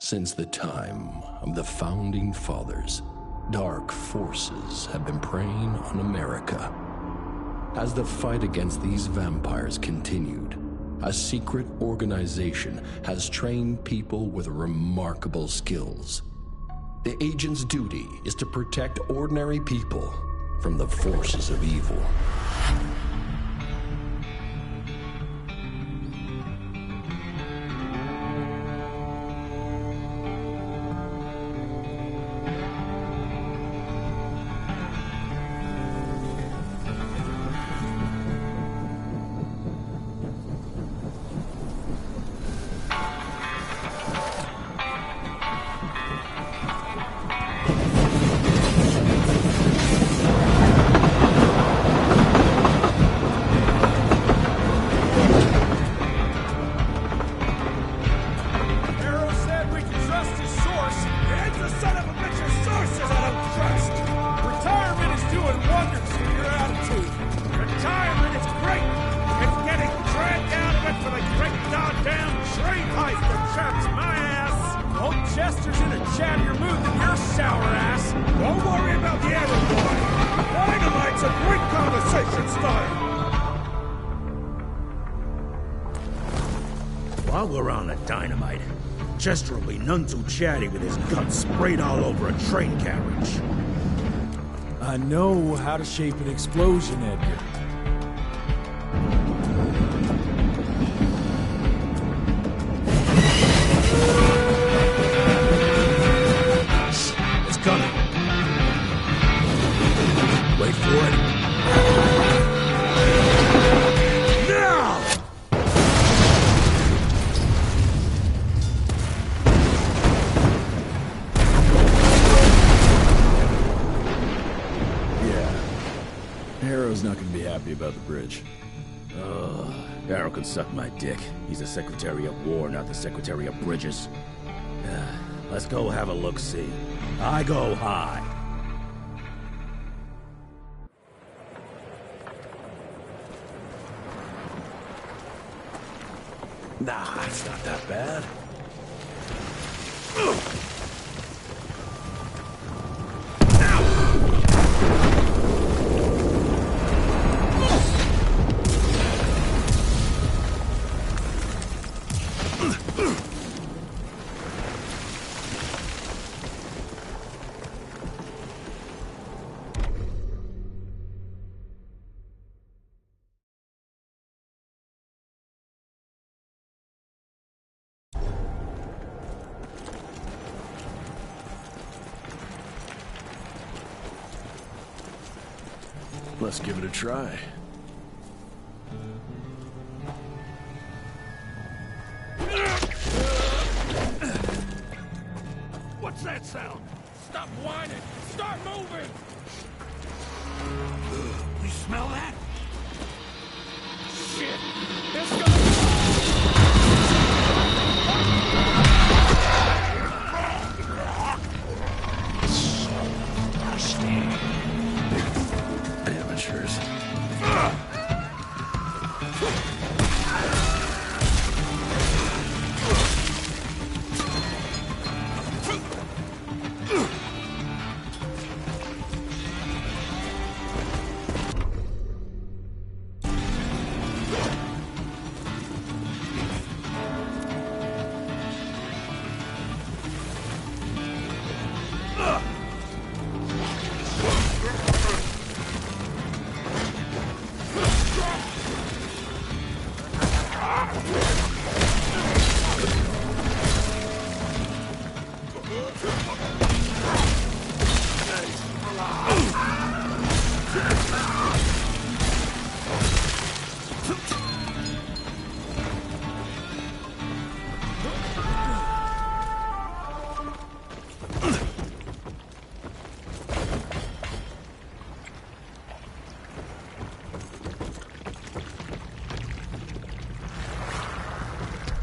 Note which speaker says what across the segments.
Speaker 1: Since the time of the Founding Fathers, dark forces have been preying on America. As the fight against these vampires continued, a secret organization has trained people with remarkable skills. The agent's duty is to protect ordinary people from the forces of evil.
Speaker 2: Chester will be none too chatty with his guts sprayed all over a train carriage.
Speaker 3: I know how to shape an explosion, Edgar.
Speaker 2: It's coming. Wait for it. Now!
Speaker 3: Arrow's not gonna be happy about the bridge.
Speaker 2: Arrow can suck my dick. He's the Secretary of War, not the Secretary of Bridges. Let's go have a look-see. I go high.
Speaker 1: Nah, it's not that bad. Let's give it a try.
Speaker 2: What's that sound? Stop whining! Start moving! You smell that? Shit! It's gonna...
Speaker 1: Amateurs.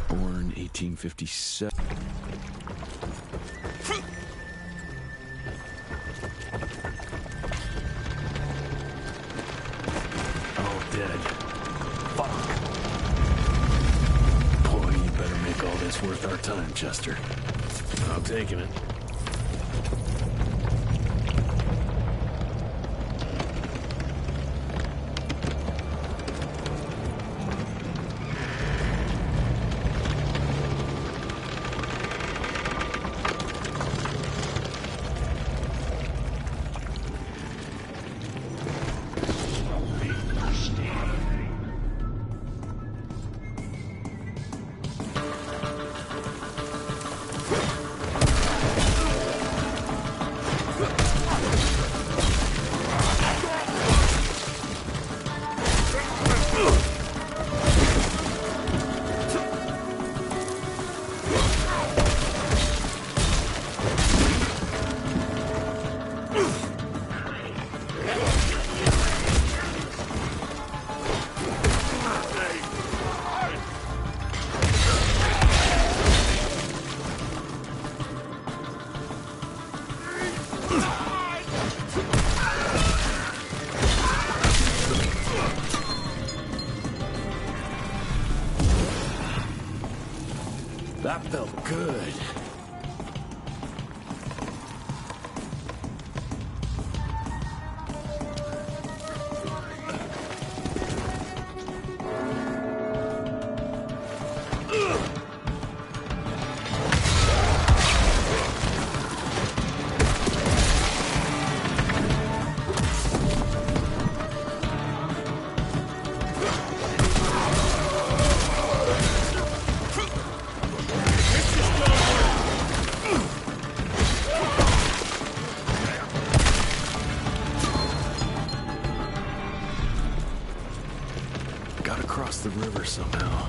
Speaker 1: Born 1857. Oh, dead. Fuck. Boy, you better make all this worth our time, Chester.
Speaker 4: I'm taking it.
Speaker 1: That felt good. The river somehow.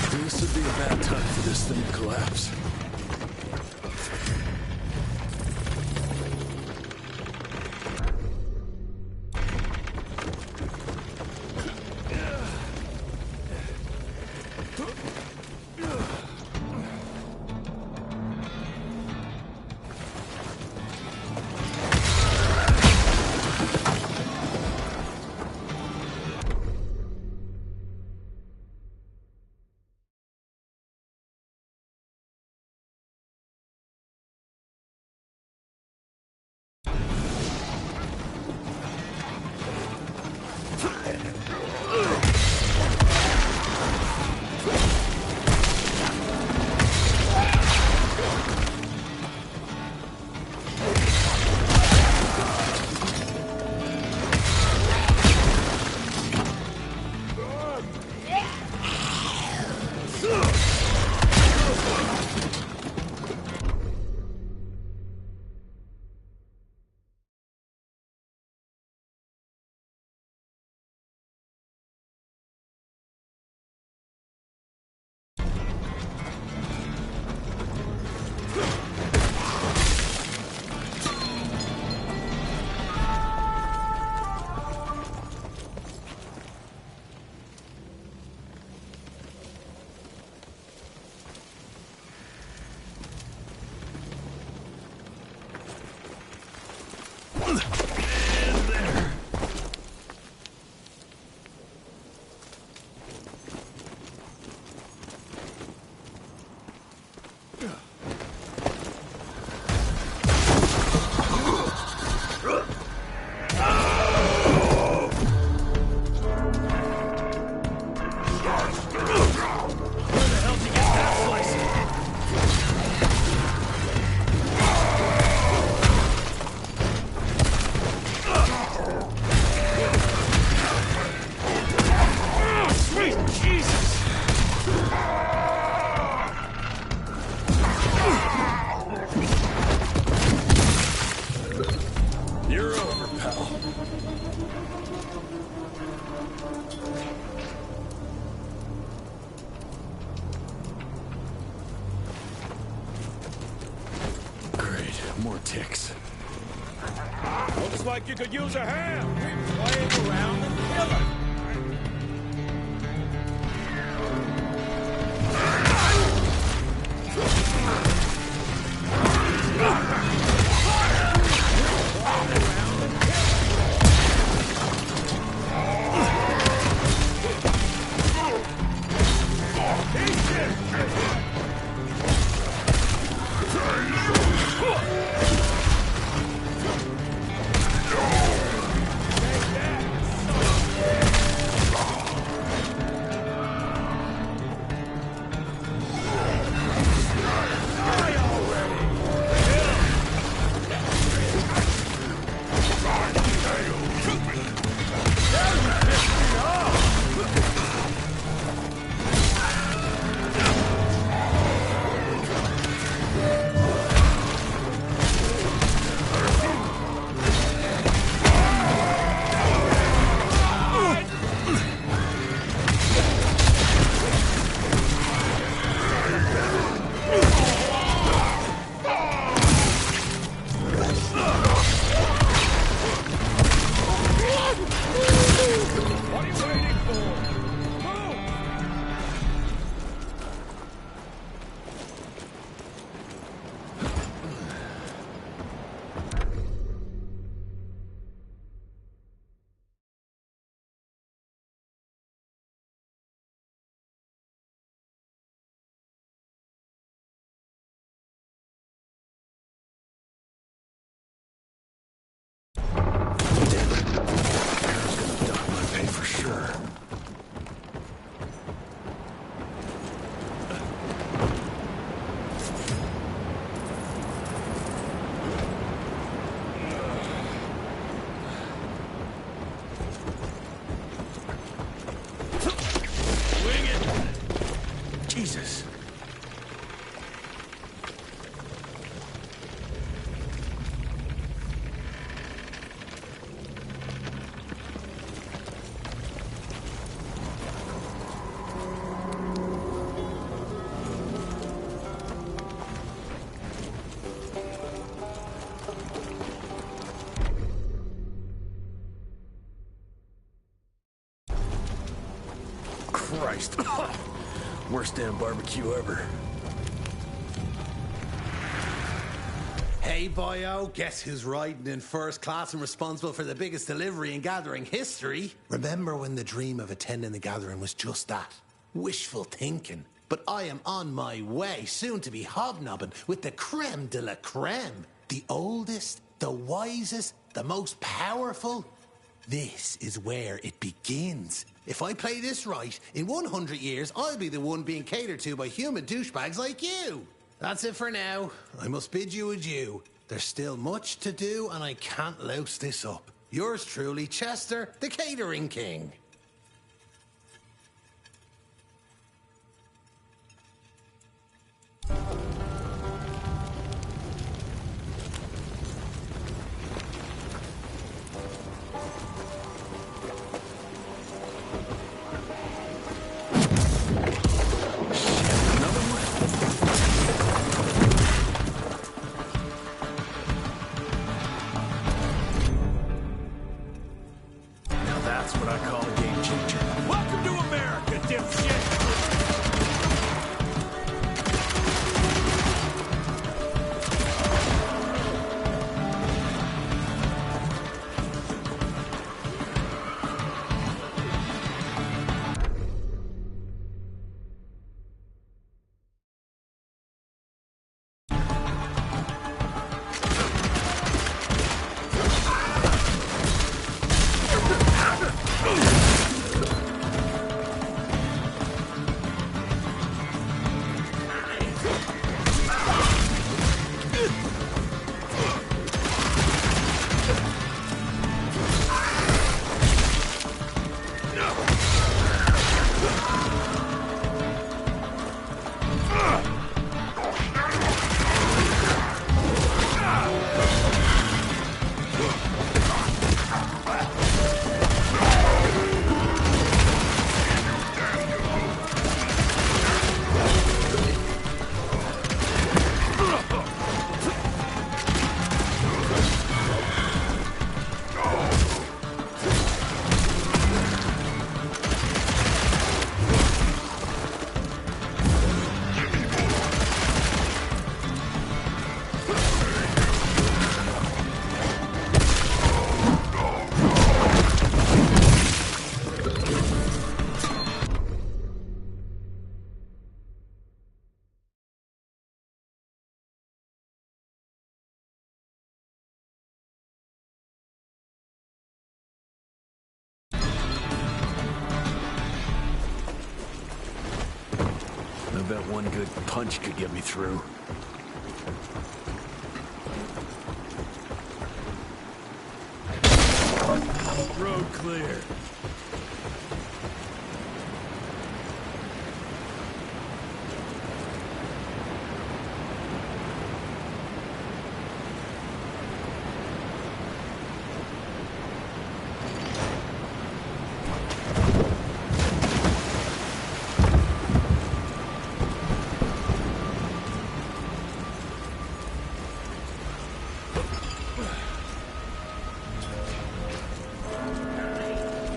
Speaker 1: This would be a bad time for this thing to collapse. More ticks.
Speaker 3: Looks like you could use a hand. We're playing around and killing.
Speaker 2: Jesus.
Speaker 1: Christ. Worst damn barbecue ever.
Speaker 4: Hey, boyo, guess who's riding in first class and responsible for the biggest delivery in gathering history? Remember when the dream of attending the gathering was just that? Wishful thinking. But I am on my way, soon to be hobnobbing with the creme de la creme. The oldest, the wisest, the most powerful. This is where it begins. If I play this right, in 100 years, I'll be the one being catered to by human douchebags like you. That's it for now. I must bid you adieu. There's still much to do, and I can't louse this up. Yours truly, Chester, the Catering King.
Speaker 1: I bet one good punch could get me through.
Speaker 2: Road clear.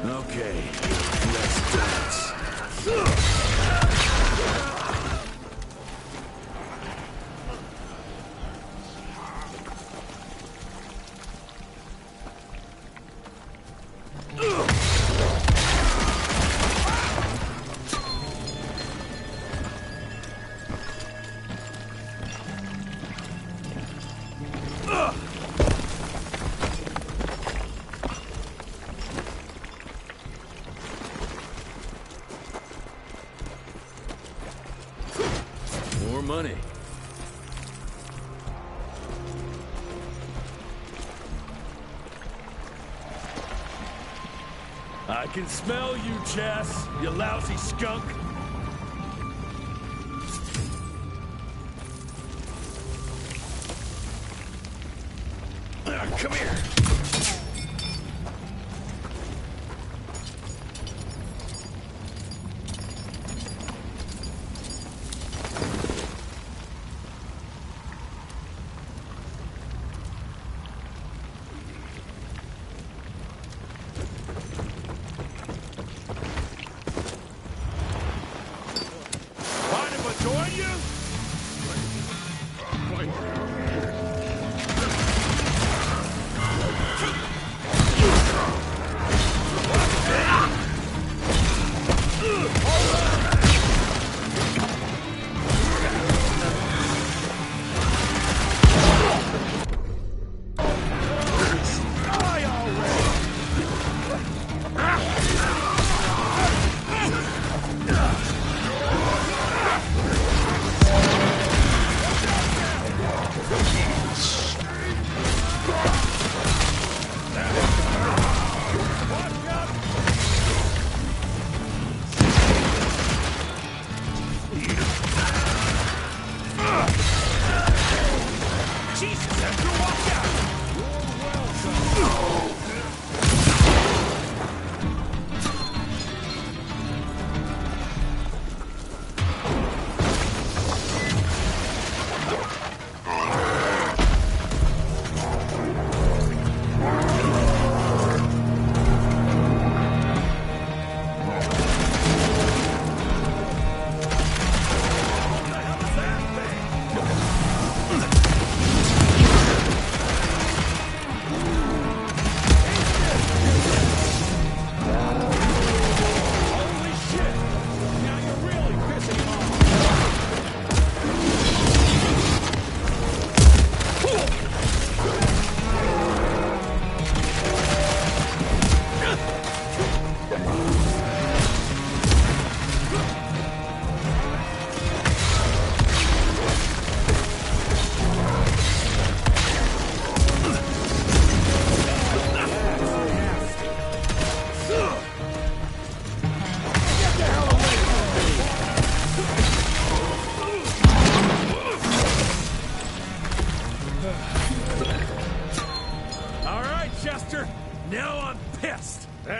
Speaker 1: Okay, let's dance.
Speaker 2: More money. I can smell you, Chess, you lousy skunk.
Speaker 3: Come here.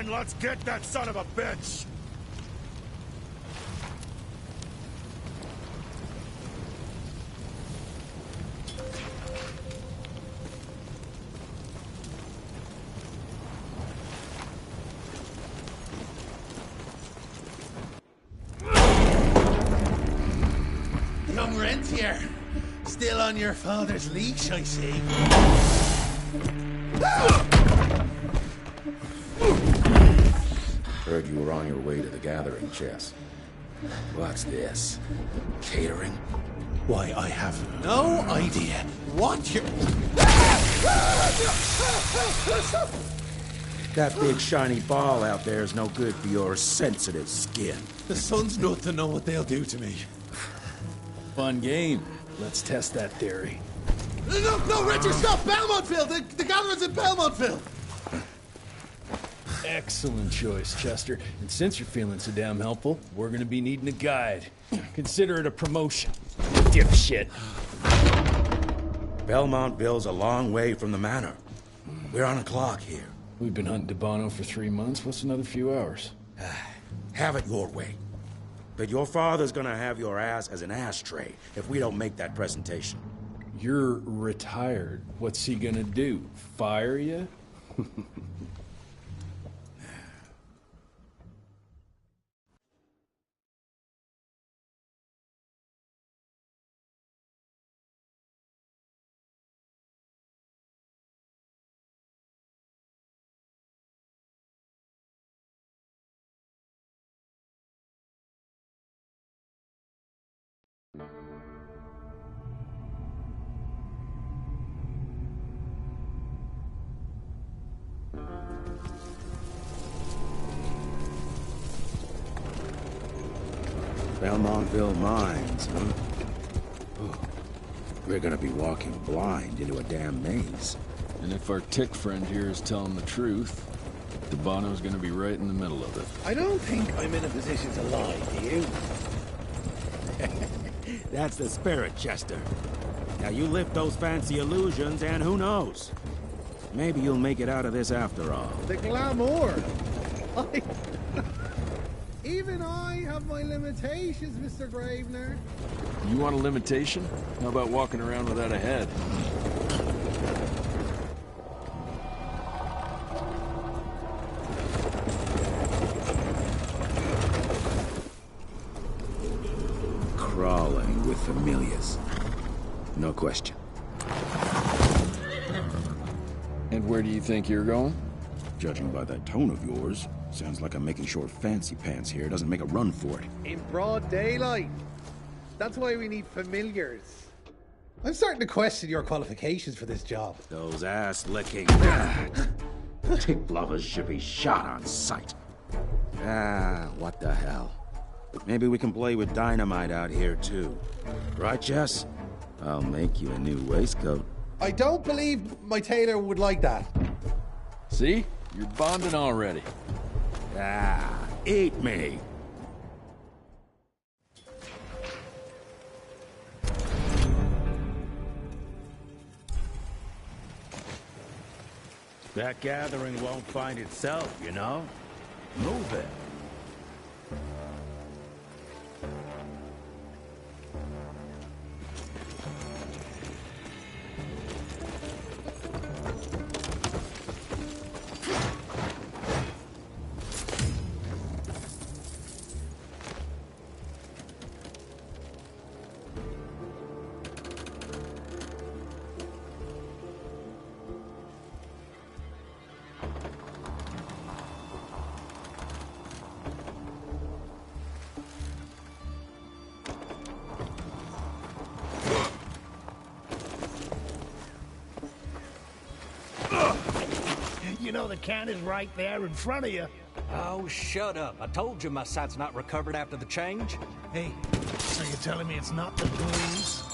Speaker 5: Let's get that son of a bitch!
Speaker 4: Young Rentier, still on your father's leash, I see.
Speaker 2: Heard you were on your way to the gathering, Jess. What's this? Catering?
Speaker 4: Why, I have no idea what you're...
Speaker 2: That big shiny ball out there is no good for your sensitive skin.
Speaker 4: The sun's not to know what they'll do to me.
Speaker 6: Fun game. Let's test that theory.
Speaker 4: No, Richard, stop! Belmontville! The gathering's in Belmontville!
Speaker 6: Excellent choice, Chester. And since you're feeling so damn helpful, we're gonna be needing a guide. Consider it a promotion. Dipshit.
Speaker 2: Belmontville's a long way from the manor. We're on a clock here.
Speaker 6: We've been hunting D'Abano for 3 months. What's another few hours?
Speaker 2: Have it your way. But your father's gonna have your ass as an ashtray if we don't make that presentation.
Speaker 6: You're retired. What's he gonna do? Fire you?
Speaker 2: Belmontville Mines, huh? Oh, we're gonna be walking blind into a damn maze.
Speaker 6: And if our tick friend here is telling the truth, D'Abano's gonna be right in the middle of it.
Speaker 3: I don't think I'm in a position to lie, do you?
Speaker 2: That's the spirit, Chester. Now you lift those fancy illusions, and who knows? Maybe you'll make it out of this after all.
Speaker 7: The glamour! Even I have my limitations, Mr. Gravener.
Speaker 6: You want a limitation? How about walking around without a head?
Speaker 2: Crawling with familiars. No question.
Speaker 6: And where do you think you're going?
Speaker 2: Judging by that tone of yours, sounds like I'm making short fancy pants here. Doesn't make a run for it.
Speaker 7: In broad daylight. That's why we need familiars. I'm starting to question your qualifications for this job.
Speaker 2: Those ass-licking tick lovers should be shot on sight. What the hell? Maybe we can play with dynamite out here, too. Right, Jess? I'll make you a new waistcoat.
Speaker 7: I don't believe my tailor would like that.
Speaker 6: See? You're bonding already.
Speaker 2: Eat me!
Speaker 3: That gathering won't find itself, you know? Move it.
Speaker 8: You know the can is right there in front of you.
Speaker 9: Oh, shut up. I told you my sight's not recovered after the change.
Speaker 8: Hey, so you're telling me it's not the booze?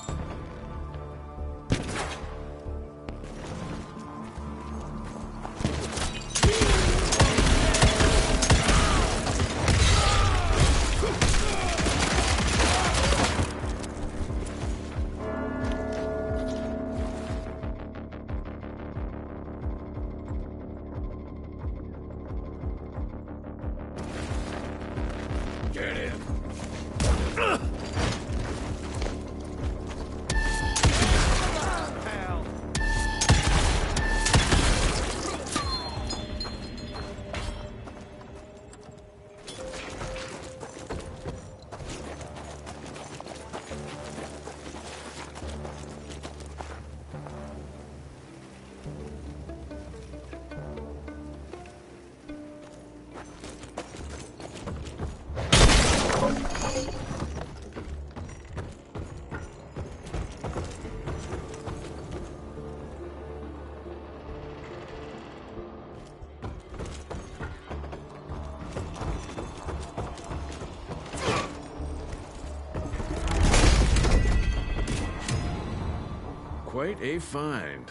Speaker 10: Quite a find.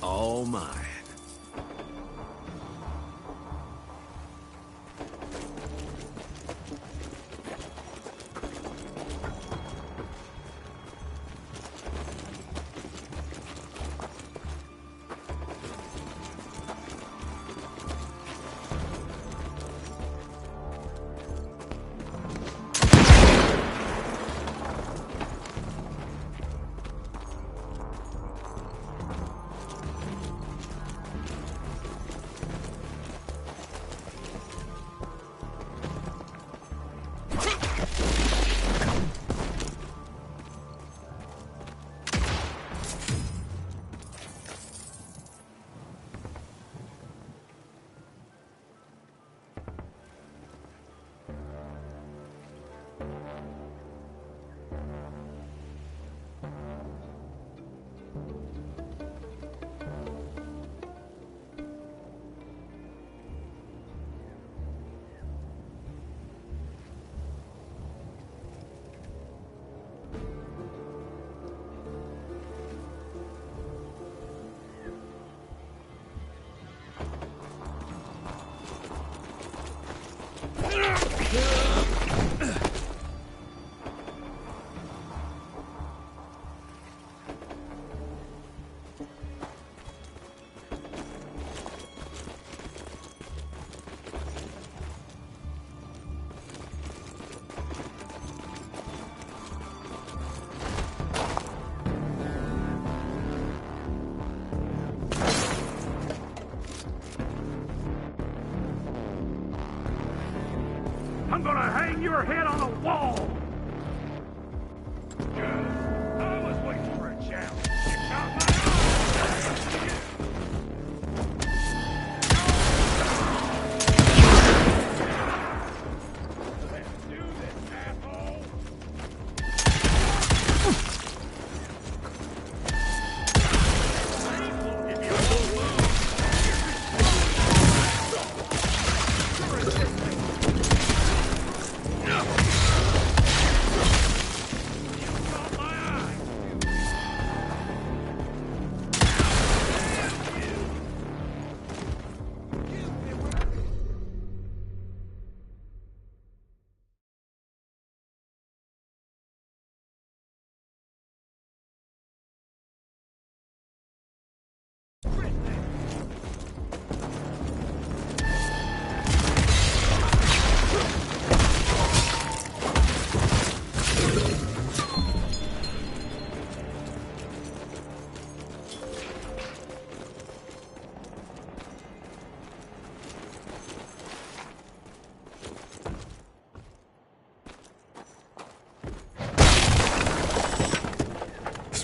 Speaker 10: All mine.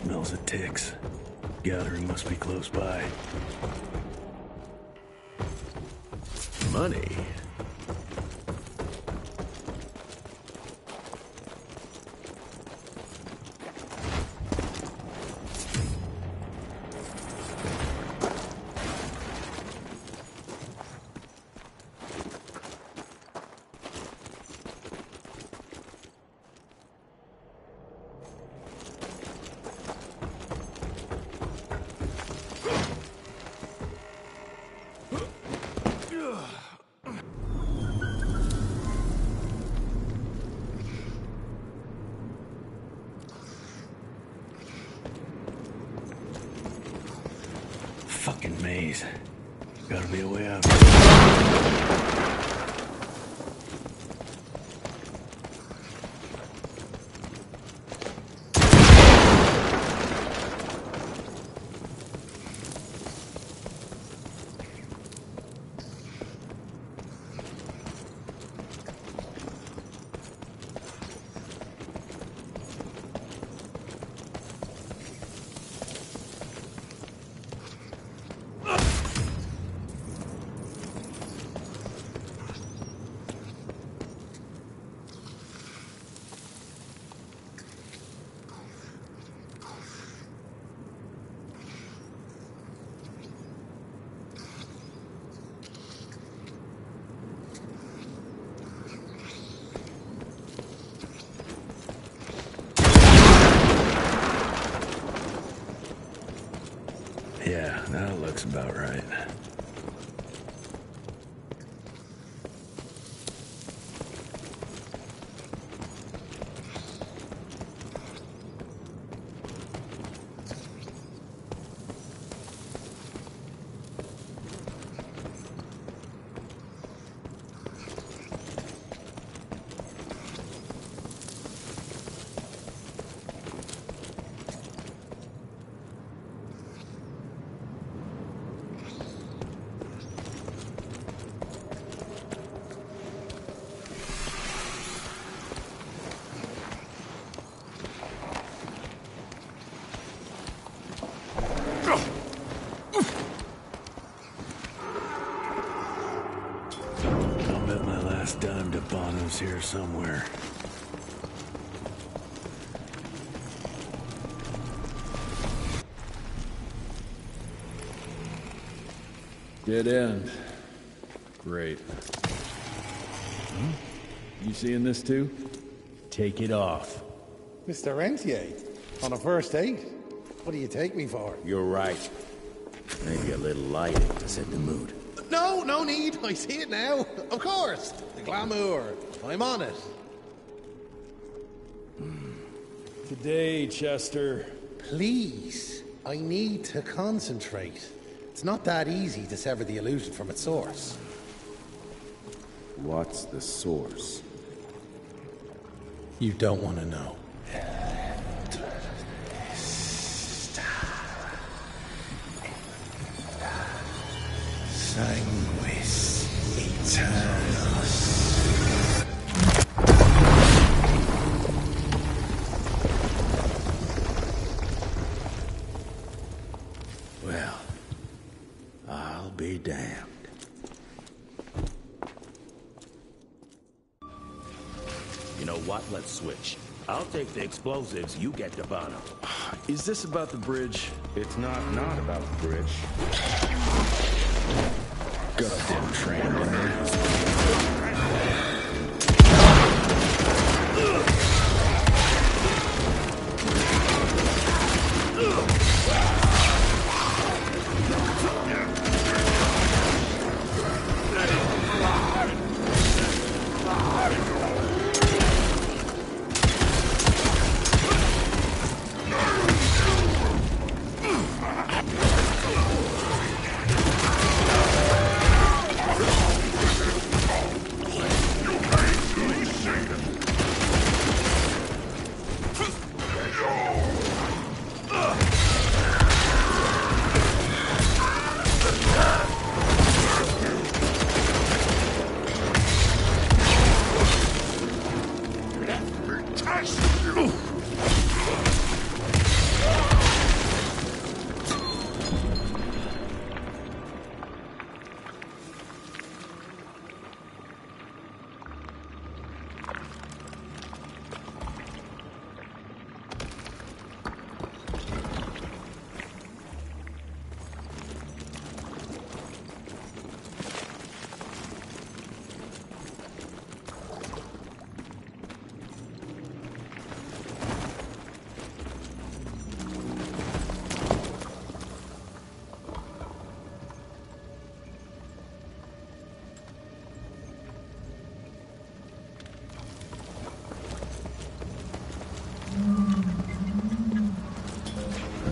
Speaker 6: smells of ticks. Gathering must be close by.
Speaker 10: Money.
Speaker 6: Fucking maze. Gotta be a way out. Yeah, that looks about right. Dime D'Abano's here somewhere. Dead end. Great. You seeing this too? Take it off.
Speaker 7: Mr. Rentier, on a first date? What do you take me for?
Speaker 2: You're right. Maybe a little lighting to set the mood.
Speaker 7: No, no need. I see it now. Of course. The glamour. I'm on it.
Speaker 6: Today, Chester.
Speaker 7: Please. I need to concentrate. It's not that easy to sever the illusion from its source.
Speaker 2: What's the source?
Speaker 7: You don't want to know. Sanguis Eternus.
Speaker 2: Well, I'll be damned. You know what? Let's switch. I'll take the explosives, you get D'Abano.
Speaker 10: Is this about the bridge?
Speaker 2: It's not about the bridge.
Speaker 10: Goddamn train.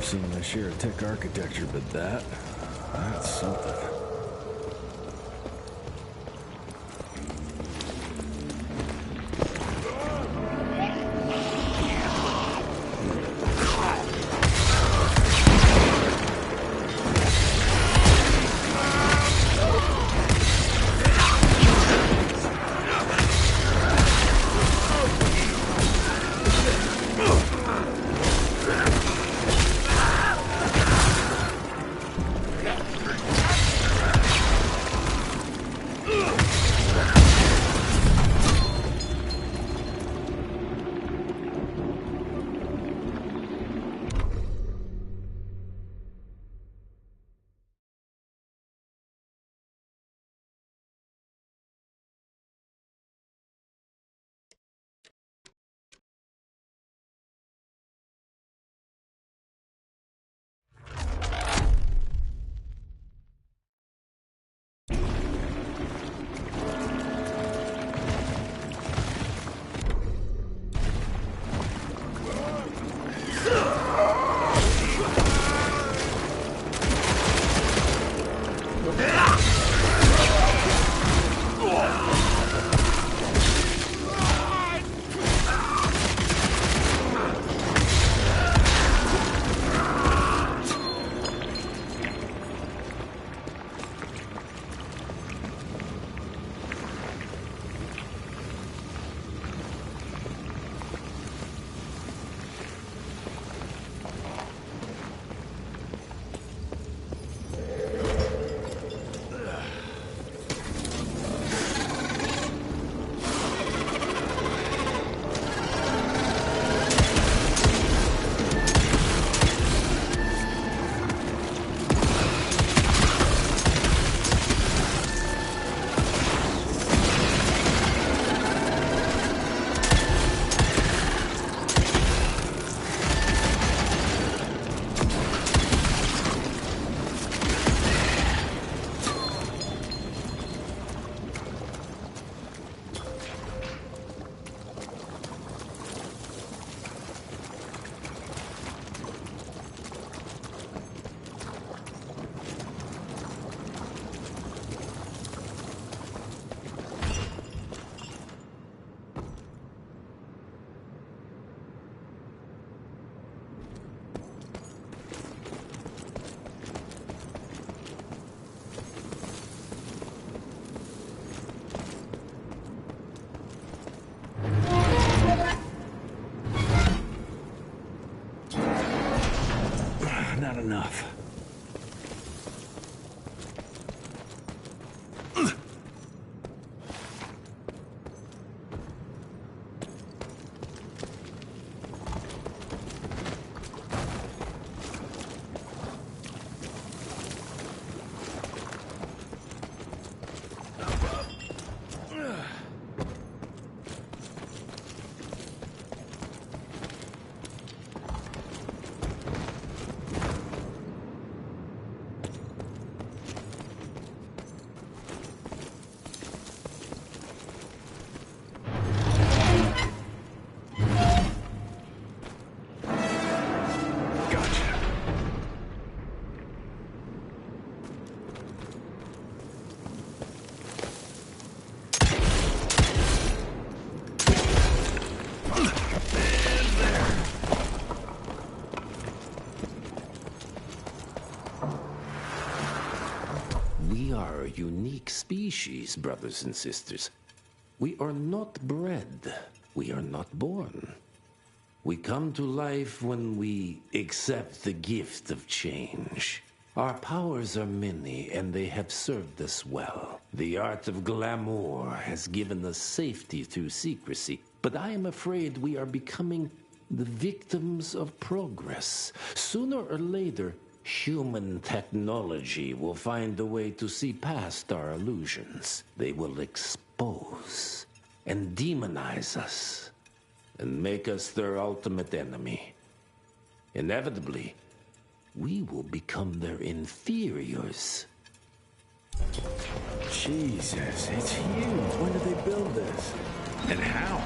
Speaker 10: I've seen my share of tech architecture, but that's something. Not enough.
Speaker 11: Unique species, brothers and sisters. We are not bred. We are not born. We come to life when we accept the gift of change. Our powers are many, and they have served us well. The art of glamour has given us safety through secrecy, but I am afraid we are becoming the victims of progress. Sooner or later, human technology will find a way to see past our illusions. They will expose and demonize us and make us their ultimate enemy. Inevitably, we will become their inferiors.
Speaker 10: Jesus, it's huge. When did they build this? And how?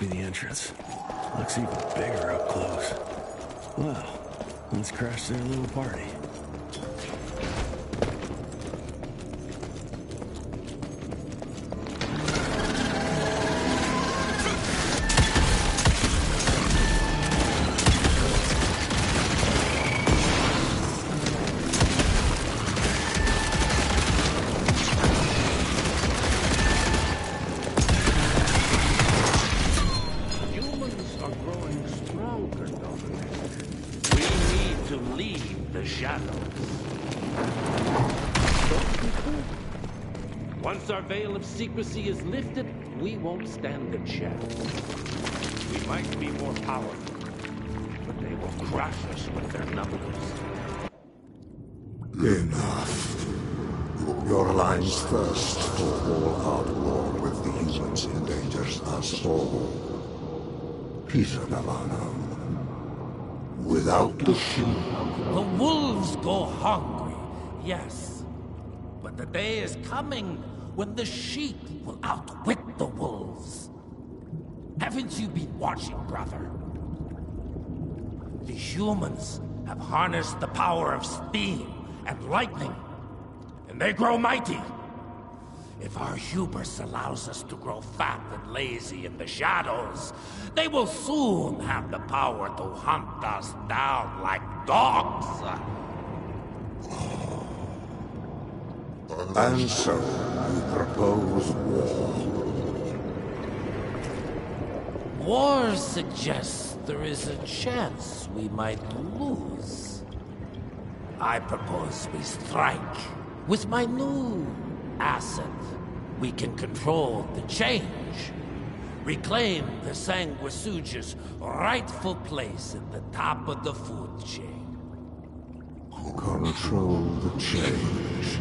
Speaker 10: be the entrance. Looks even bigger up close. Well, let's crash their little party.
Speaker 11: Once our veil of secrecy is lifted, we won't stand a chance. We might be more powerful, but they will crush us with their numbers.
Speaker 12: Enough. Your line's thirst for all-out war with the humans endangers us all. Peter D'Abano. Without the sheep.
Speaker 9: The wolves go hungry, yes. But the day is coming when the sheep will outwit the wolves. Haven't you been watching, brother? The humans have harnessed the power of steam and lightning, and they grow mighty. If our hubris allows us to grow fat and lazy in the shadows, they will soon have the power to hunt us down like dogs.
Speaker 12: And so, you propose war.
Speaker 9: War suggests there is a chance we might lose. I propose we strike. With my new asset, we can control the change. Reclaim the Sangwisuge's rightful place at the top of the food chain.
Speaker 12: Control the change.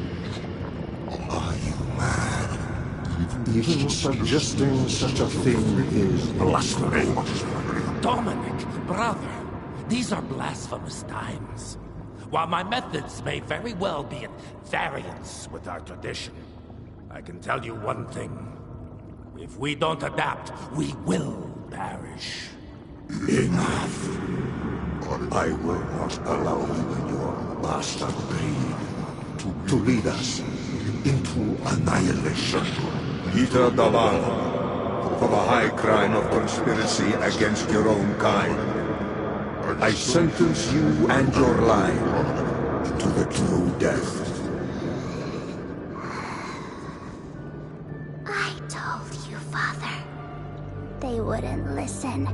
Speaker 12: Are you mad? Even suggesting such a thing is blasphemy.
Speaker 9: Dominic, brother, these are blasphemous times. While my methods may very well be at variance with our tradition, I can tell you one thing. If we don't adapt, we will perish.
Speaker 12: Enough. I will not allow you and your bastard breed to lead us into annihilation. Peter D'Abano, for the high crime of conspiracy against your own kind, I sentence you and your line to the true death.
Speaker 13: I told you, Father. They wouldn't listen.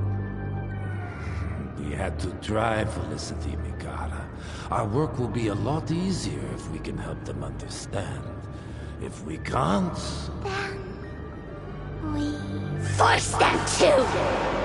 Speaker 9: We had to try, Felicity Mikata. Our work will be a lot easier if we can help them understand. If we can't...
Speaker 13: Then... we... force them to!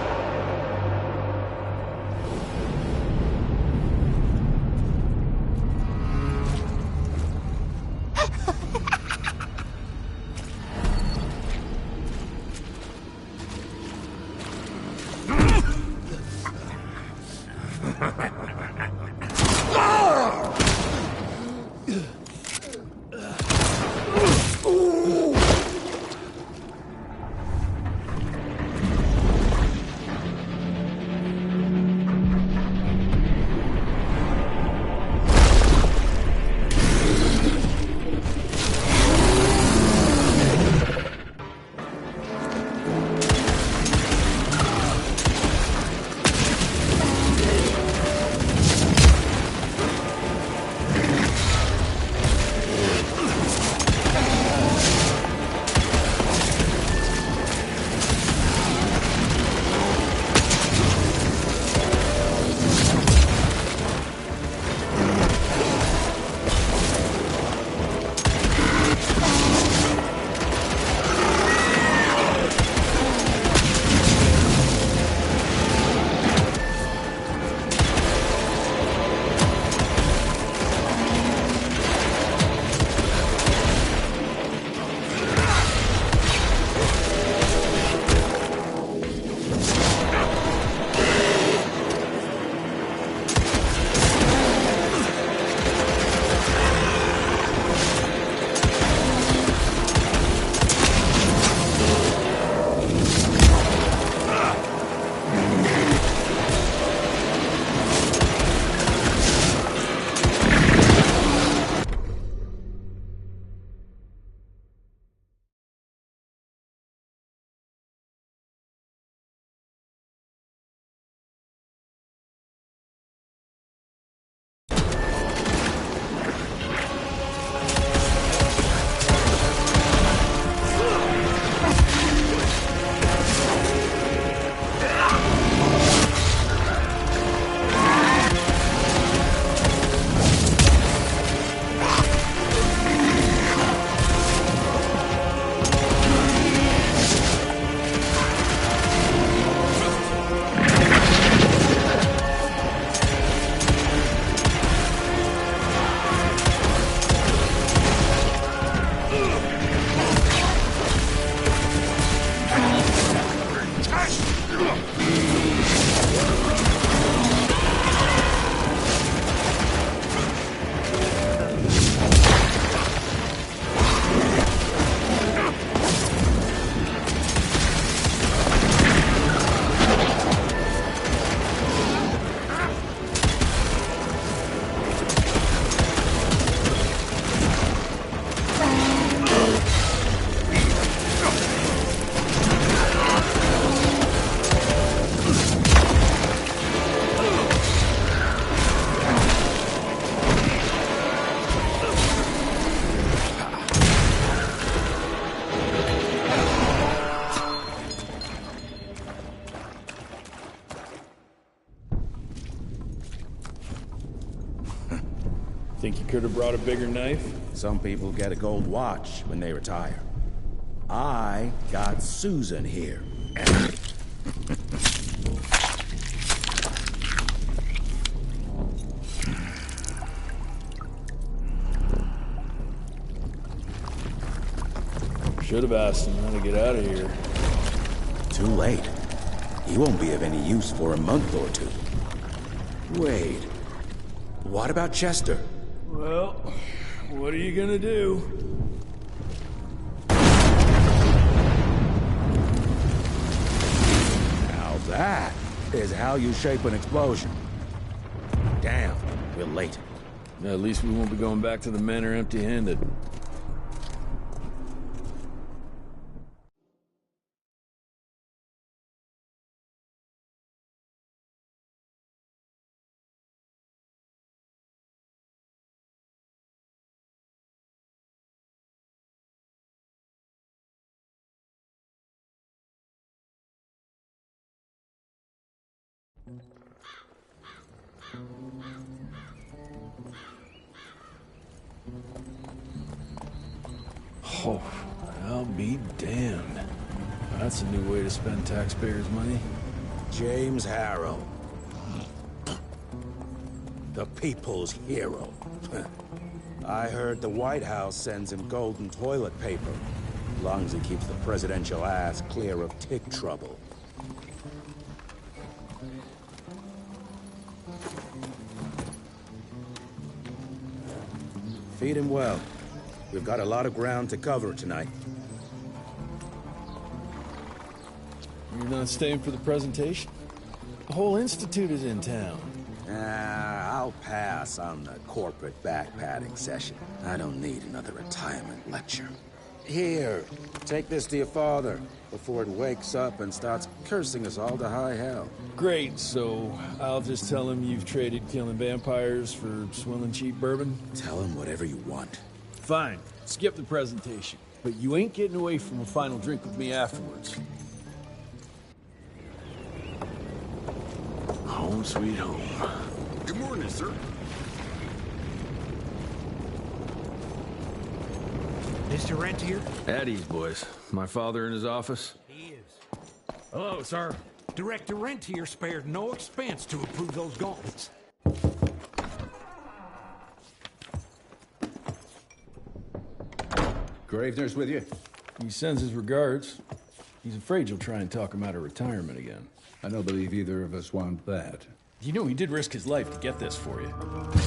Speaker 6: could have brought a bigger knife?
Speaker 2: Some people get a gold watch when they retire. I got Susan here.
Speaker 6: Should have asked him how to get out of here.
Speaker 2: Too late. He won't be of any use for a month or two. Wait. What about Chester?
Speaker 6: Well, what are you gonna do?
Speaker 2: Now that is how you shape an explosion. Damn, we're late.
Speaker 6: At least we won't be going back to the manor empty-handed. Oh, I'll be damned. That's a new way to spend taxpayers' money.
Speaker 2: James Harrow. The people's hero. I heard the White House sends him golden toilet paper, as long as he keeps the presidential ass clear of tick trouble. Feed him well. We've got a lot of ground to cover tonight.
Speaker 6: You're not staying for the presentation? The whole institute is in town.
Speaker 2: I'll pass on the corporate backpatting session. I don't need another retirement lecture. Here, take this to your father before it wakes up and starts cursing us all to high hell.
Speaker 6: Great, so I'll just tell him you've traded killing vampires for swilling cheap bourbon?
Speaker 2: Tell him whatever you want.
Speaker 6: Fine, skip the presentation. But you ain't getting away from a final drink with me afterwards.
Speaker 10: Home sweet home.
Speaker 14: Good morning, sir.
Speaker 8: Mr. Rentier?
Speaker 10: At ease, boys. My father in his office?
Speaker 8: He is.
Speaker 9: Hello, sir.
Speaker 8: Director Rentier spared no expense to approve those gauntlets.
Speaker 15: Gravenor's with you?
Speaker 6: He sends his regards. He's afraid you'll try and talk him out of retirement again.
Speaker 15: I don't believe either of us want that.
Speaker 6: You know he did risk his life to get this for you.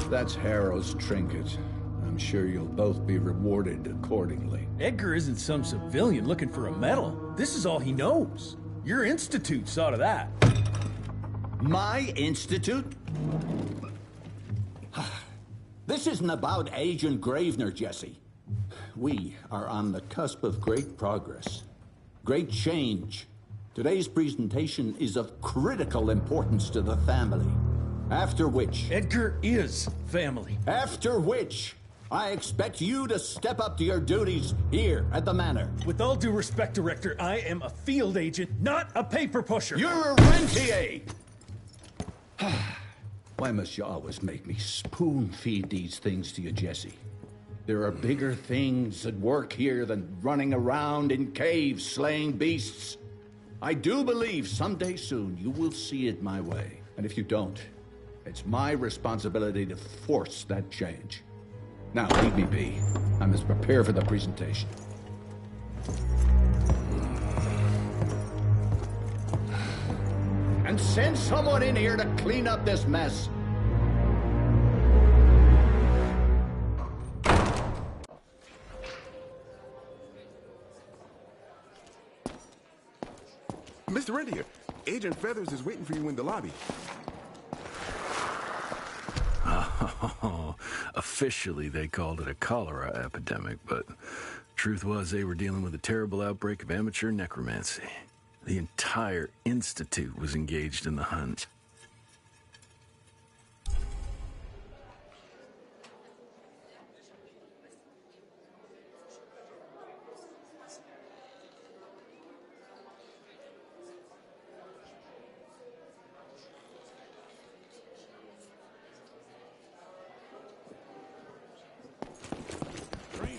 Speaker 15: That's Harrow's trinket. I'm sure you'll both be rewarded accordingly.
Speaker 6: Edgar isn't some civilian looking for a medal. This is all he knows. Your institute saw to that.
Speaker 16: My institute? This isn't about Agent Gravener, Jesse. We are on the cusp of great progress, great change. Today's presentation is of critical importance to the family. After which...
Speaker 6: Edgar is family.
Speaker 16: After which, I expect you to step up to your duties here at the manor.
Speaker 6: With all due respect, Director, I am a field agent, not a paper pusher.
Speaker 16: You're a rentier!
Speaker 15: Why must you always make me spoon-feed these things to you, Jesse? There are bigger things at work here than running around in caves slaying beasts. I do believe someday soon you will see it my way. And if you don't, it's my responsibility to force that change. Now, leave me be. I must prepare for the presentation.
Speaker 16: And send someone in here to clean up this mess.
Speaker 14: Mr. Rentier, Agent Feathers is waiting for you in the lobby.
Speaker 10: Oh, officially they called it a cholera epidemic, but truth was they were dealing with a terrible outbreak of amateur necromancy. The entire institute was engaged in the hunt.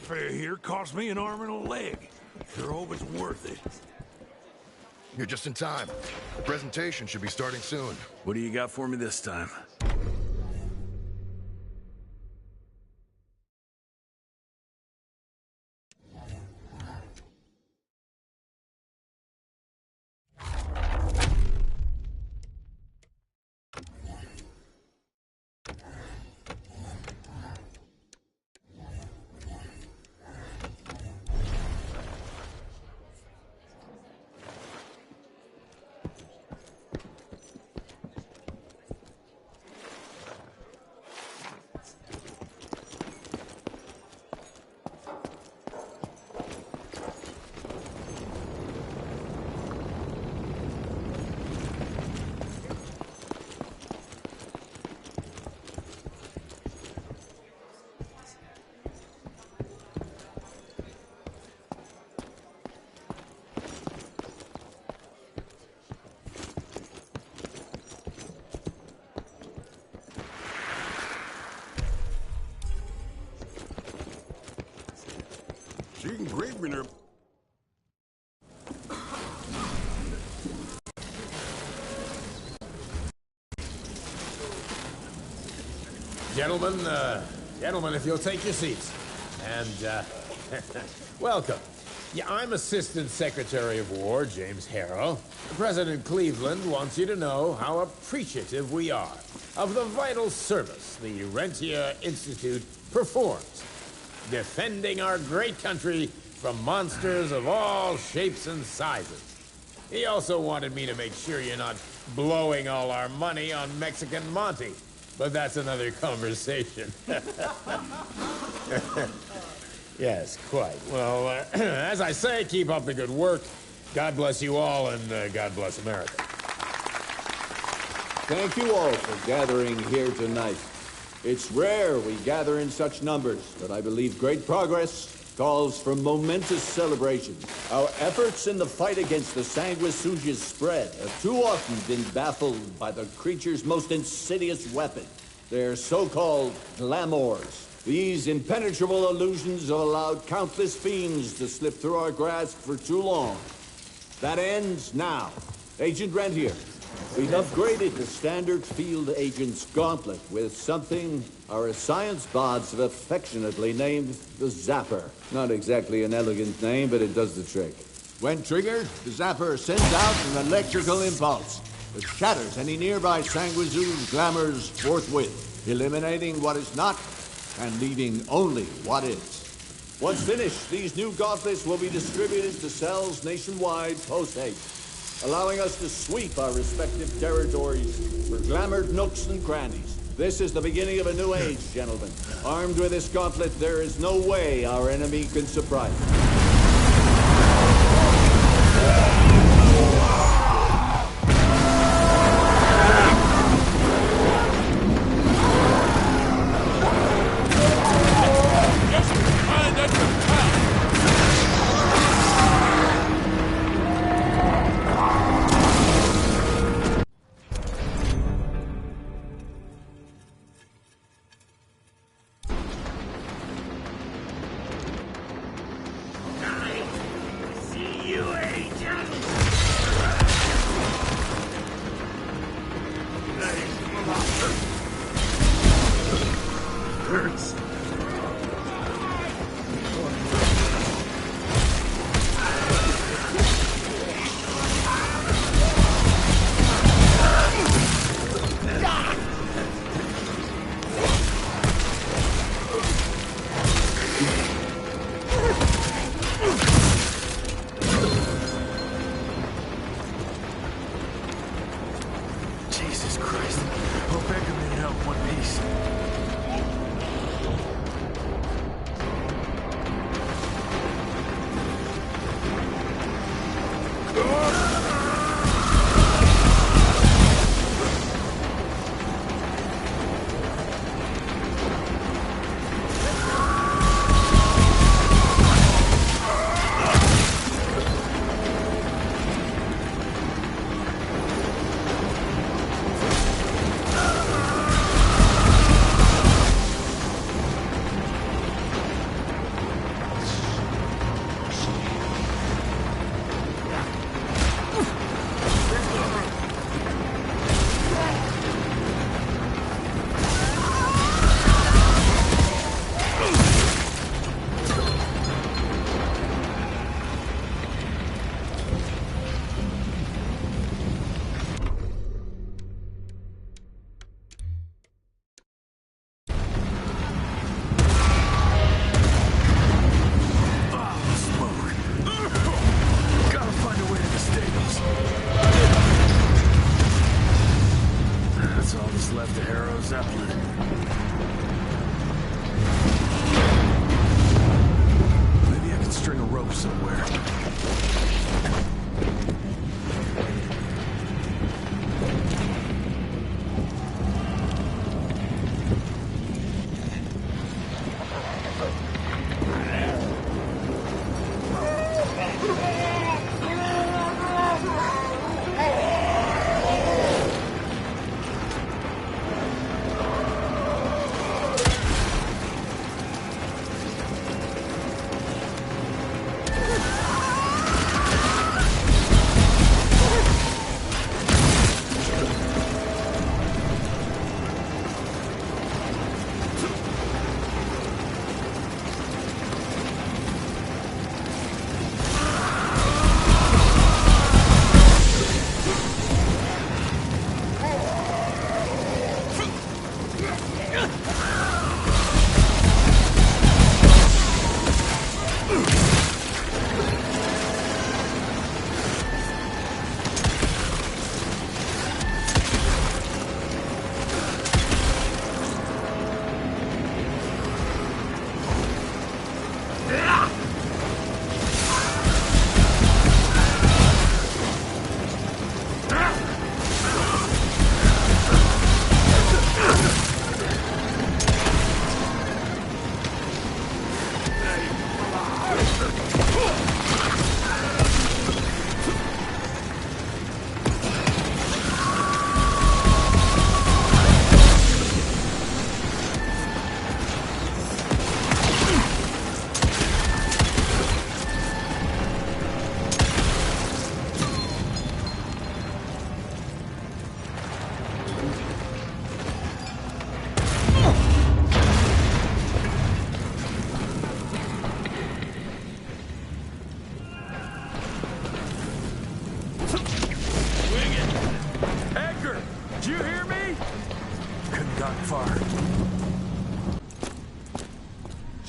Speaker 5: airfare here cost me an arm and a leg. Sure hope it's worth it.
Speaker 17: You're just in time. The presentation should be starting soon.
Speaker 10: What do you got for me this time?
Speaker 14: Gravenorum.
Speaker 3: Gentlemen, if you'll take your seats. And, welcome. Yeah, I'm Assistant Secretary of War, James Harrow. President Cleveland wants you to know how appreciative we are of the vital service the Rentier Institute performs, defending our great country from monsters of all shapes and sizes. He also wanted me to make sure you're not blowing all our money on Mexican Monty, but that's another conversation. Yes, quite. Well, as I say, keep up the good work. God bless you all, and God bless America.
Speaker 16: Thank you all for gathering here tonight. It's rare we gather in such numbers, but I believe great progress calls for momentous celebration. Our efforts in the fight against the Sangwisuge's spread have too often been baffled by the creature's most insidious weapon, their so-called glamours. These impenetrable illusions have allowed countless fiends to slip through our grasp for too long. That ends now. Agent Rentier, we've upgraded the standard field agent's gauntlet with something our science bots have affectionately named the Zapper. Not exactly an elegant name, but it does the trick. When triggered, the Zapper sends out an electrical impulse that shatters any nearby Sangwisuge glamours forthwith, eliminating what is not and leaving only what is. Once finished, these new gauntlets will be distributed to cells nationwide post-haste, allowing us to sweep our respective territories for glamoured nooks and crannies. This is the beginning of a new age, gentlemen. Armed with this gauntlet, there is no way our enemy can surprise us.
Speaker 8: See you, agent!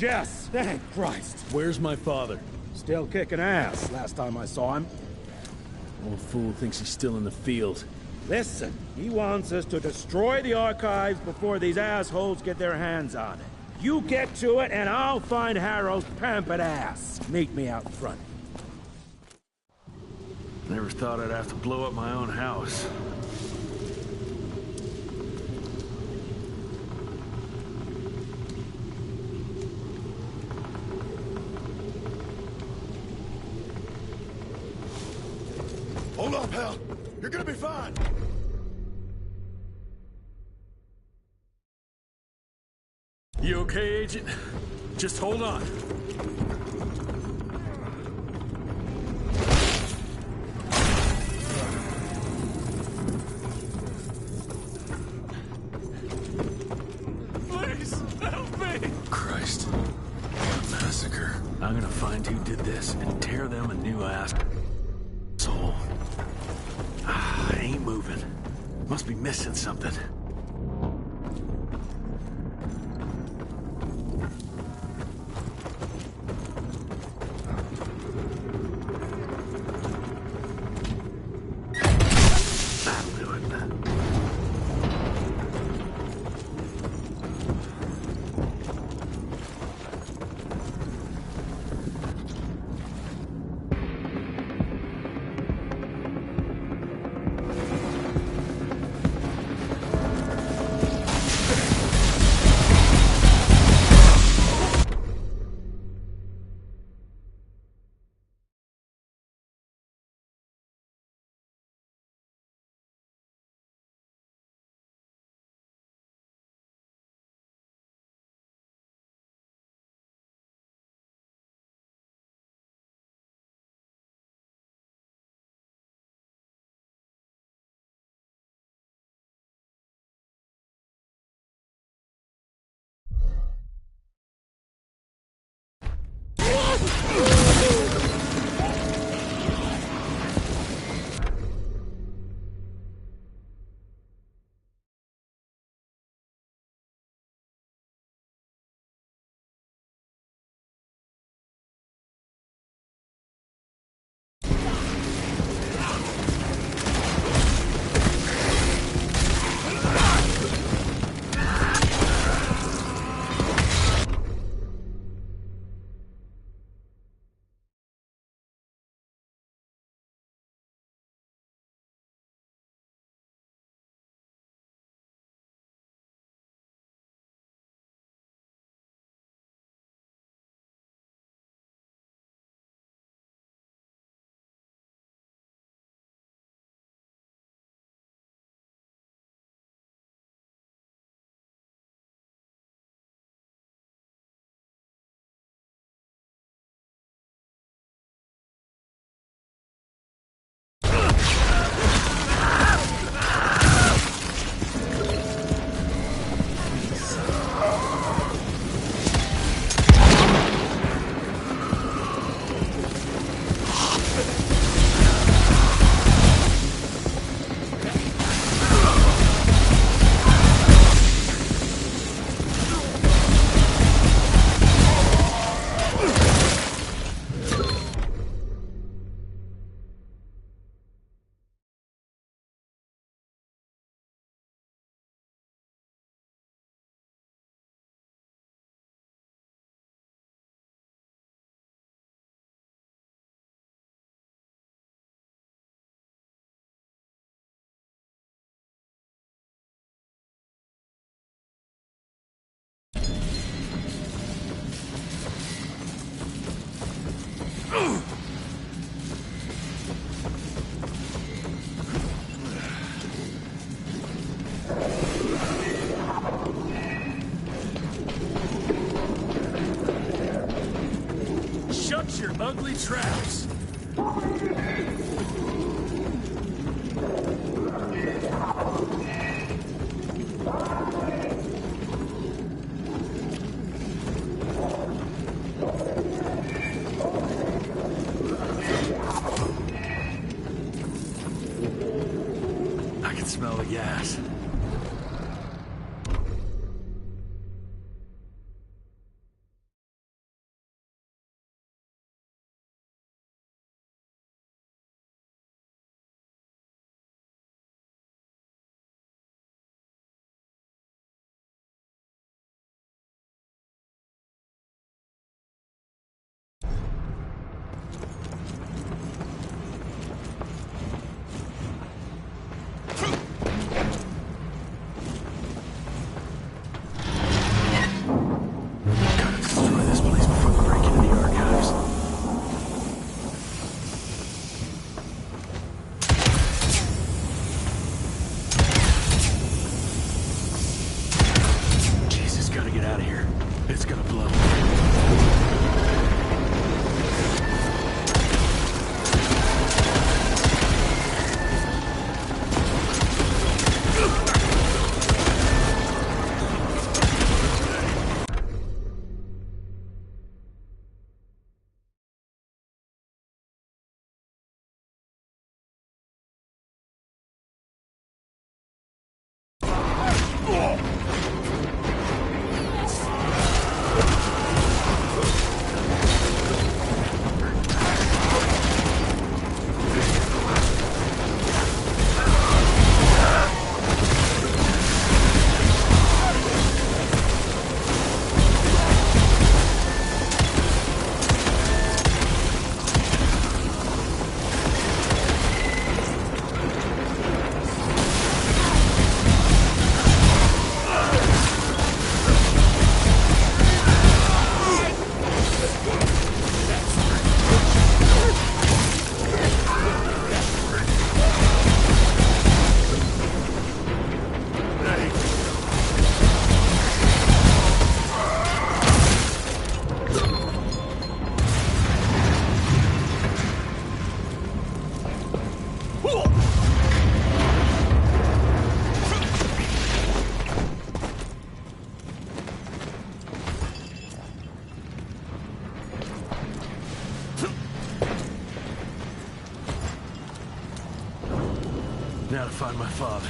Speaker 5: Jess, thank Christ.
Speaker 6: Where's my father?
Speaker 5: Still kicking ass, last time I saw him.
Speaker 6: Old fool thinks he's still in the field.
Speaker 5: Listen, he wants us to destroy the archives before these assholes get their hands on it. You get to it, and I'll find Harold's pampered ass. Meet me out front.
Speaker 10: Never thought I'd have to blow up my own house.
Speaker 17: Hold up, pal. You're gonna be fine.
Speaker 10: You okay, Agent? Just hold on. Please, help me! Christ. Massacre. I'm gonna find who did this and tear them a new ass. Soul. I ain't moving. Must be missing something.
Speaker 6: Watch your ugly traps.
Speaker 10: I can smell the gas. Now to find my father.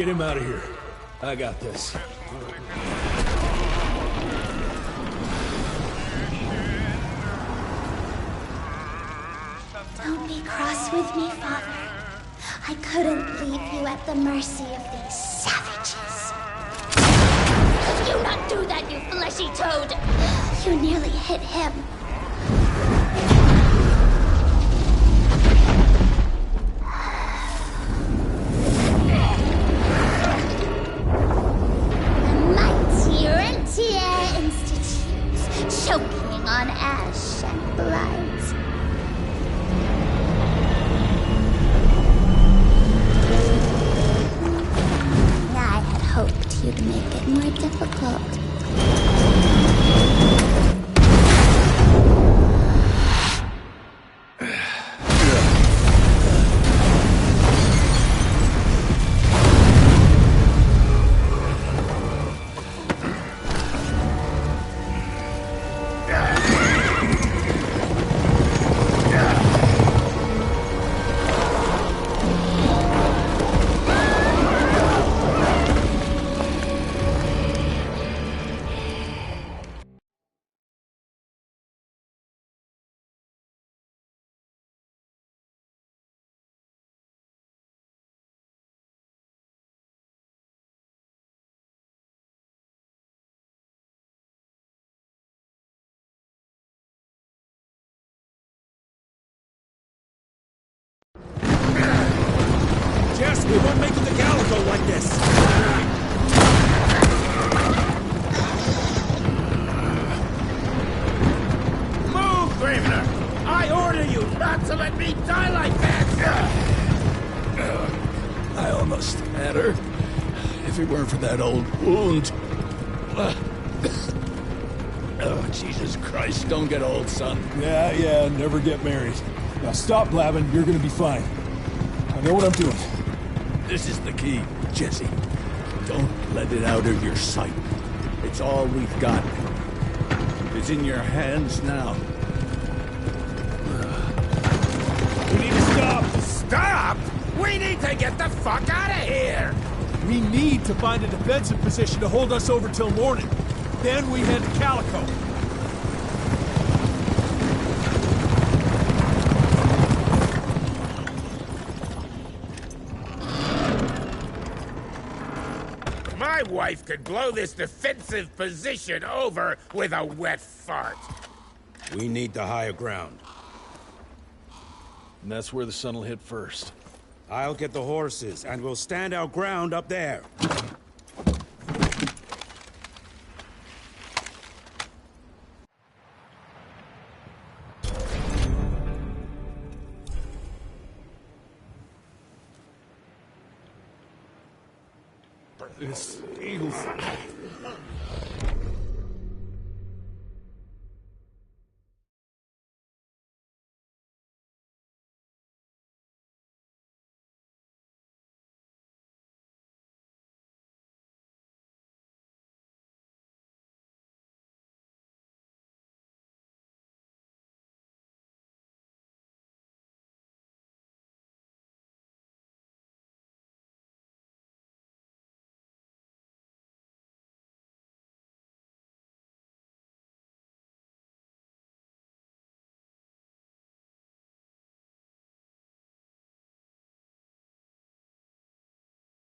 Speaker 6: Get him out of here. I got this.
Speaker 13: Don't be cross with me, Father. I couldn't leave you at the mercy of these savages. You not do that, you fleshy toad! You nearly hit him. The mighty Rentier Institute, choking on ash and blood. I had hoped you'd make it more difficult.
Speaker 5: Jess, we won't make it to Calico like this!
Speaker 3: Move, Gravenour! I order you not to let me die like that!
Speaker 6: I almost had her. If it weren't for that old wound. Oh, Jesus Christ, don't get old, son.
Speaker 18: Yeah, never get married. Now stop blabbing, you're gonna be fine. I know what I'm doing.
Speaker 6: This is the key, Jesse. Don't let it out of your sight. It's all we've got. It's in your hands now.
Speaker 3: We need to stop! Stop?! We need to get the fuck out of here!
Speaker 18: We need to find a defensive position to hold us over till morning. Then we head to Calico.
Speaker 3: My wife could blow this defensive position over with a wet fart.
Speaker 2: We need the higher ground.
Speaker 6: And that's where the sun will hit first.
Speaker 2: I'll get the horses, and we'll stand our ground up there.
Speaker 18: This feels